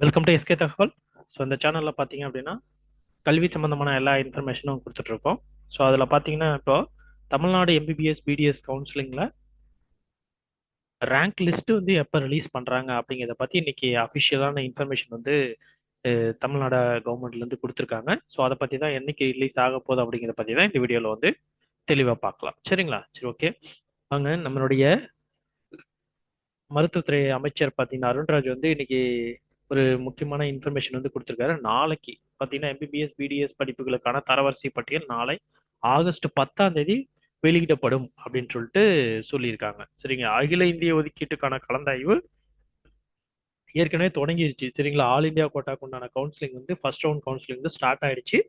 Welcome to SK தகவல். So இந்த சேனலில் பார்த்தீங்க அப்படின்னா கல்வி சம்பந்தமான எல்லா இன்ஃபர்மேஷனும் கொடுத்துட்ருக்கோம். ஸோ அதில் பார்த்தீங்கன்னா இப்போ தமிழ்நாடு எம்பிபிஎஸ் பிடிஎஸ் கவுன்சிலிங்கில் ரேங்க் லிஸ்ட் வந்து எப்போ ரிலீஸ் பண்ணுறாங்க அப்படிங்கிறத பற்றி இன்னைக்கு அஃபிஷியலான இன்ஃபர்மேஷன் வந்து தமிழ்நாடு கவர்மெண்ட்லேருந்து கொடுத்துருக்காங்க. ஸோ அதை பற்றி தான் என்னைக்கு ரிலீஸ் ஆக போகுது அப்படிங்கிறத பற்றி தான் இந்த வீடியோவில் வந்து தெளிவாக பார்க்கலாம். சரிங்களா? சரி, ஓகே. வாங்க, நம்மளுடைய மருத்துவத்துறை அமைச்சர் பார்த்தீங்கன்னா அருண்ராஜ் வந்து இன்னைக்கு ஒரு முக்கியமான இன்ஃபர்மேஷன் வந்து கொடுத்துருக்காரு. நாளைக்கு பார்த்தீங்கன்னா எம்பிபிஎஸ் பிடிஎஸ் படிப்புகளுக்கான தரவரிசை பட்டியல் நாளை ஆகஸ்ட் 10ஆம் தேதி வெளியிடப்படும் அப்படின்னு சொல்லிட்டு சொல்லியிருக்காங்க. சரிங்க. அகில இந்திய ஒதுக்கீட்டுக்கான கலந்தாய்வு ஏற்கனவே தொடங்கிருச்சு. சரிங்களா? ஆல் இந்தியா கோட்டாக்கு உண்டான கவுன்சிலிங் வந்து ஃபர்ஸ்ட் ரவுண்ட் கவுன்சிலிங் வந்து ஸ்டார்ட் ஆயிடுச்சு.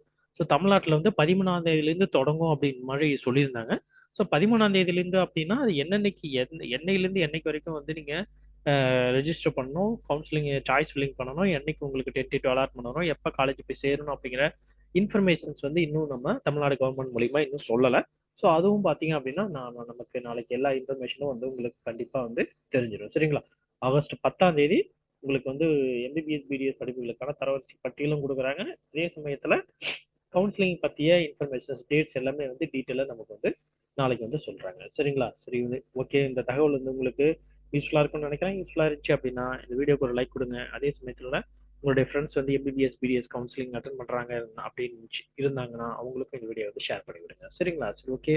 ஸோ தமிழ்நாட்டில் வந்து 13ஆம் தேதியிலேருந்து தொடங்கும் அப்படின்னு மாதிரி சொல்லியிருந்தாங்க. ஸோ 13ஆம் தேதியிலேருந்து அப்படின்னா அது என்னன்னைக்கு என்னையிலேருந்து என்னைக்கு வரைக்கும் வந்து நீங்கள் ரெஜிஸ்டர் பண்ணணும், கவுன்சிலிங் சாய்ஸ் ஃபில்லிங் பண்ணணும், என்னைக்கு உங்களுக்கு டென்டேட்டிவ் அலாட் பண்ணணும், எப்போ காலேஜ் போய் சேரணும் அப்படிங்கிற இன்ஃபர்மேஷன்ஸ் வந்து இன்னும் நம்ம தமிழ்நாடு கவர்மெண்ட் மூலியமா இன்னும் சொல்லலை. ஸோ அதுவும் பார்த்தீங்க அப்படின்னா நமக்கு நாளைக்கு எல்லா இன்ஃபர்மேஷனும் வந்து உங்களுக்கு கண்டிப்பாக வந்து தெரிஞ்சிடும். சரிங்களா? ஆகஸ்ட் 10ஆம் தேதி உங்களுக்கு வந்து எம்பிபிஎஸ் பிடிஎஸ் படிப்புகளுக்கான தரவரிசை பட்டியலும் கொடுக்குறாங்க. அதே சமயத்தில் கவுன்சிலிங் பற்றிய இன்ஃபர்மேஷன் டேட்ஸ் எல்லாமே வந்து டீட்டெயிலாக நமக்கு வந்து நாளைக்கு வந்து சொல்கிறாங்க. சரிங்களா? சரி, ஓகே. இந்த தகவல் வந்து உங்களுக்கு யூஸ்ஃபுல்லாக இருக்கும்னு நினைக்கிறேன். யூஸ்ஃபுல்லாக இருந்துச்சு அப்படின்னா இந்த வீடியோக்கு ஒரு லைக் கொடுங்க. அதே சமயத்தில் உங்களுடைய ஃப்ரெண்ட்ஸ் வந்து எம்பிபிஎஸ் பிடிஎஸ் கவுன்சிலிங் அட்டன் பண்ணுறாங்க அப்படின்னு இருந்தாங்கன்னா அவங்களுக்கும் இந்த வீடியோ வந்து ஷேர் பண்ணி விடுங்க. சரிங்களா? சரி, ஓகே.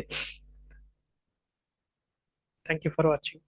தேங்க்யூ ஃபார் வாட்சிங்.